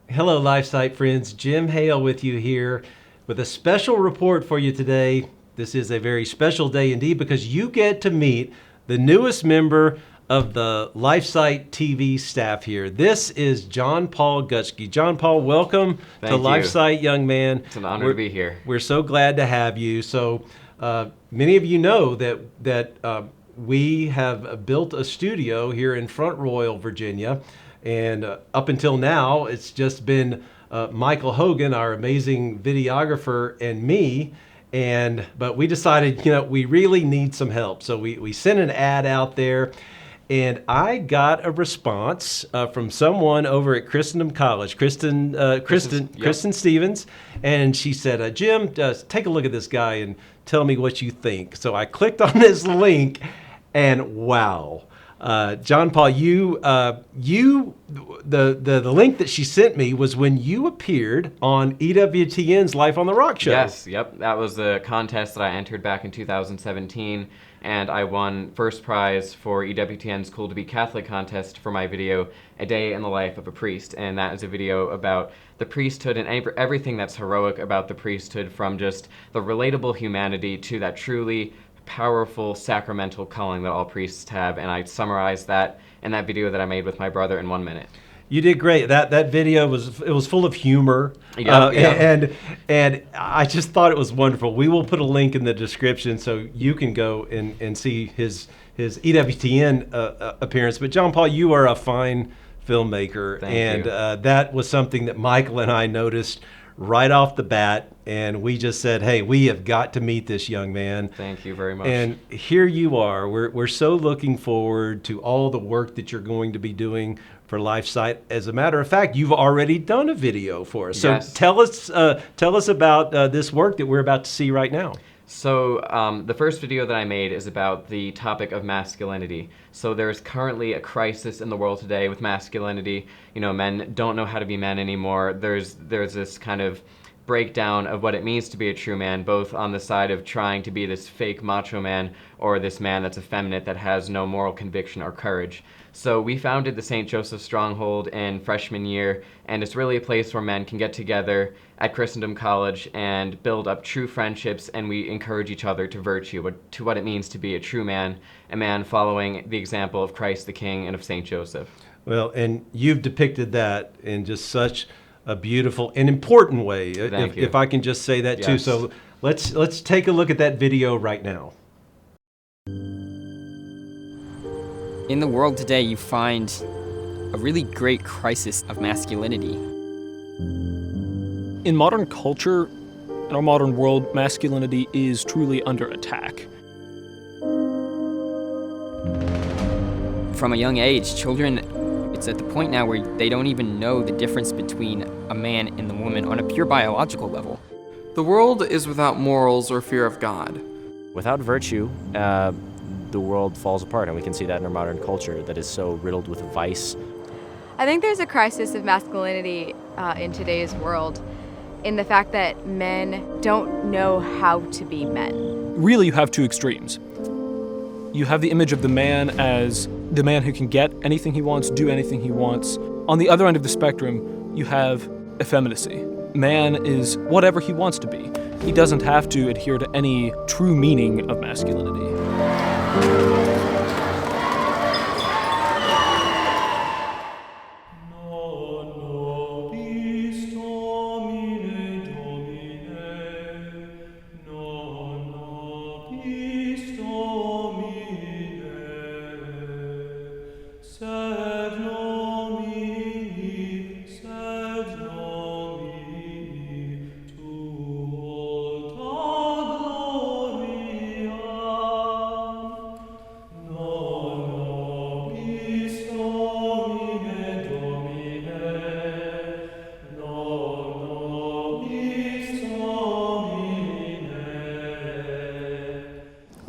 Hello, LifeSite friends. Jim Hale with you here with a special report for you today. This is a very special day indeed because you get to meet the newest member of the LifeSite TV staff here. This is John Paul Gutschke. John Paul, welcome to LifeSite, young man. It's an honor to be here. We're so glad to have you. So many of you know that we have built a studio here in Front Royal, Virginia. And up until now, it's just been Michael Hogan, our amazing videographer, and me. But we decided, we really need some help. So we sent an ad out there, and I got a response from someone over at Christendom College, Kristen Stevens, and she said, Jim, take a look at this guy and tell me what you think. So I clicked on this link, and wow. John Paul, the link that she sent me was when you appeared on EWTN's Life on the Rock show. Yes, yep. That was the contest that I entered back in 2017, and I won first prize for EWTN's Cool to Be Catholic contest for my video, A Day in the Life of a Priest. And that is a video about the priesthood and everything that's heroic about the priesthood, from just the relatable humanity to that truly powerful sacramental calling that all priests have, and I summarized that in that video that I made with my brother in 1 minute. You did great. That video was full of humor, Yep. And I just thought it was wonderful. We will put a link in the description so you can go and see his EWTN appearance. But John Paul, you are a fine filmmaker, Thank you. That was something that Michael and I noticed right off the bat, and we just said, hey, we have got to meet this young man. Thank you very much. And here you are. We're so looking forward to all the work that you're going to be doing for LifeSite. As a matter of fact, you've already done a video for us. So yes. tell us about this work that we're about to see right now. So the first video that I made is about the topic of masculinity. So there's currently a crisis in the world today with masculinity. Men don't know how to be men anymore. There's this kind of breakdown of what it means to be a true man, both on the side of trying to be this fake macho man or this man that's effeminate that has no moral conviction or courage. So we founded the St. Joseph Stronghold in freshman year, and it's really a place where men can get together at Christendom College and build up true friendships, and we encourage each other to virtue, to what it means to be a true man, a man following the example of Christ the King and of St. Joseph. Well, and you've depicted that in just such a beautiful and important way, if I can just say that too. Yes. So let's take a look at that video right now. In the world today, you find a really great crisis of masculinity. In modern culture, in our modern world, masculinity is truly under attack. From a young age, children, it's at the point now where they don't even know the difference between a man and the woman on a pure biological level. The world is without morals or fear of God. Without virtue, the world falls apart, and we can see that in our modern culture that is so riddled with vice. I think there's a crisis of masculinity in today's world, in the fact that men don't know how to be men. Really, you have two extremes. You have the image of the man as the man who can get anything he wants, do anything he wants. On the other end of the spectrum, you have effeminacy. Man is whatever he wants to be. He doesn't have to adhere to any true meaning of masculinity.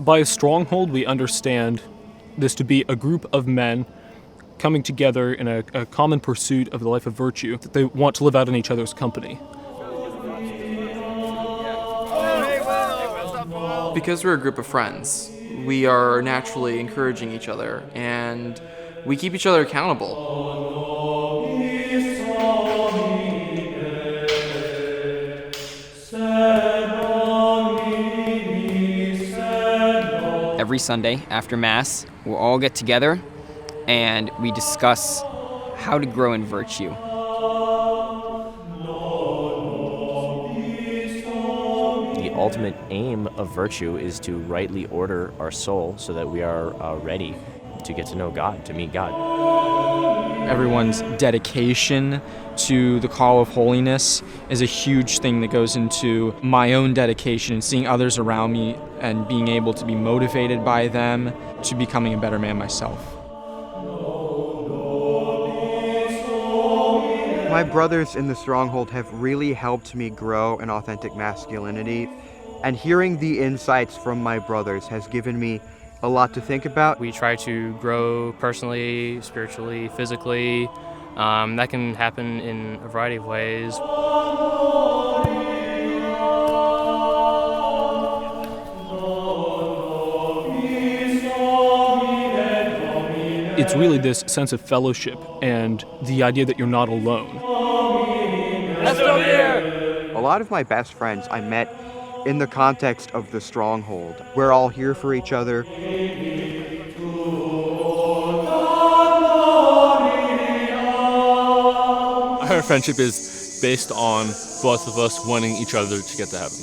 By a stronghold, we understand this to be a group of men coming together in a common pursuit of the life of virtue that they want to live out in each other's company. Because we're a group of friends, we are naturally encouraging each other, and we keep each other accountable. every Sunday after Mass, we'll all get together and we discuss how to grow in virtue. The ultimate aim of virtue is to rightly order our soul so that we are ready to get to know God, to meet God. Everyone's dedication to the call of holiness is a huge thing that goes into my own dedication and seeing others around me and being able to be motivated by them to becoming a better man myself. My brothers in the Stronghold have really helped me grow in authentic masculinity, and hearing the insights from my brothers has given me a lot to think about. We try to grow personally, spiritually, physically. That can happen in a variety of ways. It's really this sense of fellowship and the idea that you're not alone. A lot of my best friends I met in the context of the Stronghold. We're all here for each other. Our friendship is based on both of us wanting each other to get to heaven.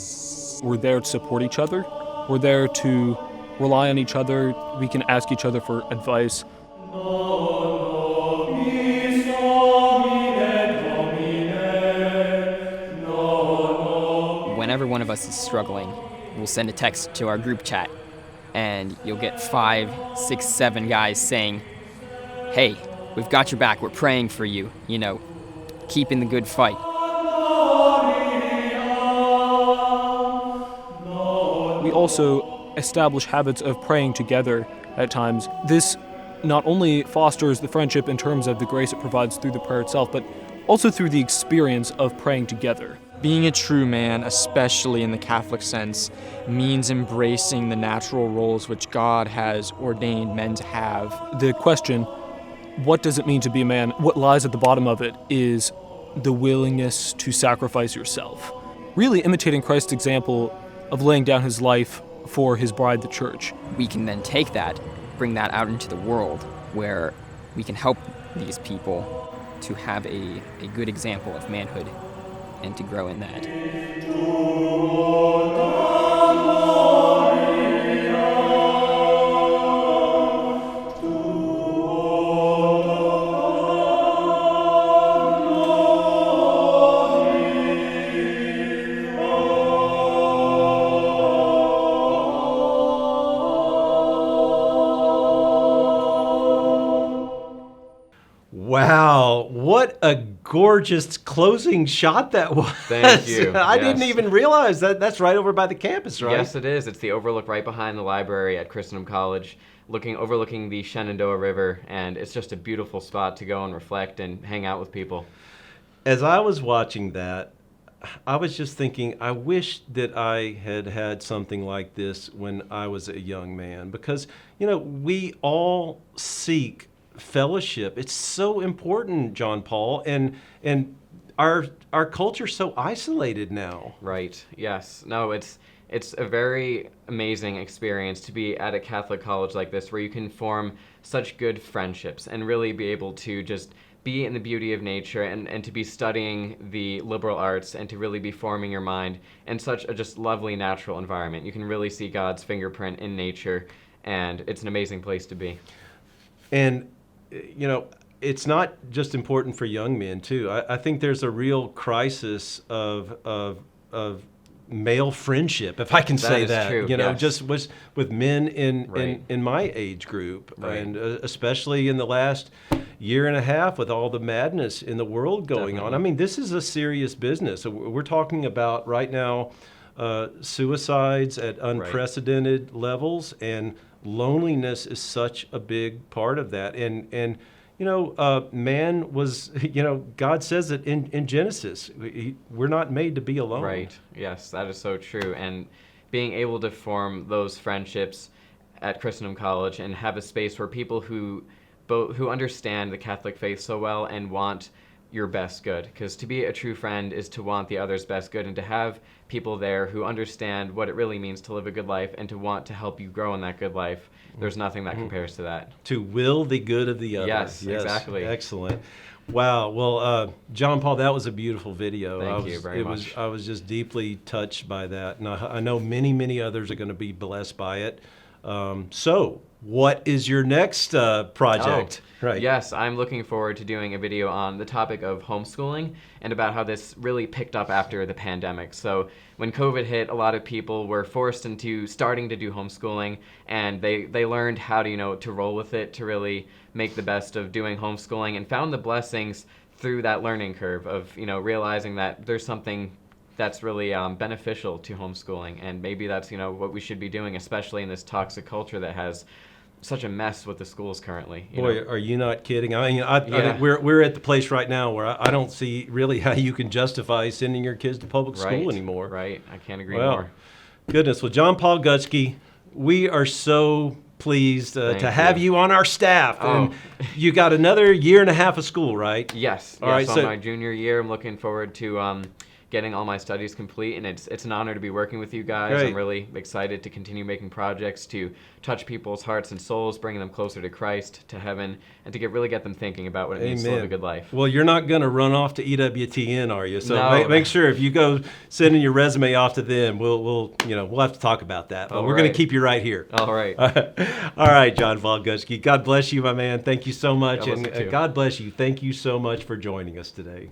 We're there to support each other. We're there to rely on each other. We can ask each other for advice. Whenever one of us is struggling, we'll send a text to our group chat, and you'll get 5, 6, 7 guys saying, "Hey, we've got your back, we're praying for you, keep in the good fight." We also establish habits of praying together at times. This not only fosters the friendship in terms of the grace it provides through the prayer itself, but also through the experience of praying together. Being a true man, especially in the Catholic sense, means embracing the natural roles which God has ordained men to have. The question, what does it mean to be a man? What lies at the bottom of it is the willingness to sacrifice yourself. Really imitating Christ's example of laying down his life for his bride, the church. We can then take that, bring that out into the world where we can help these people to have a good example of manhood and to grow in that. Wow, what a gorgeous closing shot that was. Thank you. I Yes. didn't even realize that that's right over by the campus, right? Yes, it is. It's the overlook right behind the library at Christendom College, overlooking the Shenandoah River, and it's just a beautiful spot to go and reflect and hang out with people. As I was watching that, I was just thinking, I wish that I had had something like this when I was a young man, because, we all seek fellowship. It's so important, John Paul, and our culture's so isolated now. Right. Yes. No, it's a very amazing experience to be at a Catholic college like this, where you can form such good friendships and really be able to just be in the beauty of nature and to be studying the liberal arts and to really be forming your mind in such a just lovely natural environment. You can really see God's fingerprint in nature, and it's an amazing place to be. And it's not just important for young men too. I think there's a real crisis of male friendship, if I can say that. True, yes. Just with men Right. in my age group, Right. and especially in the last year and a half with all the madness in the world going on. I mean, this is a serious business. We're talking about right now suicides at unprecedented levels, and loneliness is such a big part of that. And man was, God says it in Genesis, we're not made to be alone. Right. Yes, that is so true. And being able to form those friendships at Christendom College and have a space where people who understand the Catholic faith so well and want your best good. Because to be a true friend is to want the other's best good and to have people there who understand what it really means to live a good life and to want to help you grow in that good life. There's nothing that compares to that. To will the good of the other. Yes, exactly. Excellent. Wow. Well, John Paul, that was a beautiful video. Thank you very much. I was just deeply touched by that. And I know many, many others are going to be blessed by it. So what is your next project? Right. Yes, I'm looking forward to doing a video on the topic of homeschooling and about how this really picked up after the pandemic. So when COVID hit, a lot of people were forced into starting to do homeschooling, and they learned how to, to roll with it, to really make the best of doing homeschooling, and found the blessings through that learning curve of, realizing that there's something that's really beneficial to homeschooling, and maybe that's, what we should be doing, especially in this toxic culture that has such a mess with the schools currently. Boy, are you not kidding? I mean, I think we're at the place right now where I don't see really how you can justify sending your kids to public school anymore. Right, I can't agree more. Goodness. Well, John Paul Gutsky, we are so pleased to have you on our staff. And you got another year and a half of school, right? Yes. All right. So my junior year, I'm looking forward to getting all my studies complete, and it's an honor to be working with you guys. Great. I'm really excited to continue making projects to touch people's hearts and souls, bringing them closer to Christ, to heaven, and to really get them thinking about what it means to live a good life. Well, you're not going to run off to EWTN, are you? So no. make sure if you go sending your resume off to them, we'll have to talk about that. But we're going to keep you right here. All right. All right, John Paul Gutsky. God bless you, my man. Thank you so much, and you. God bless you. Thank you so much for joining us today.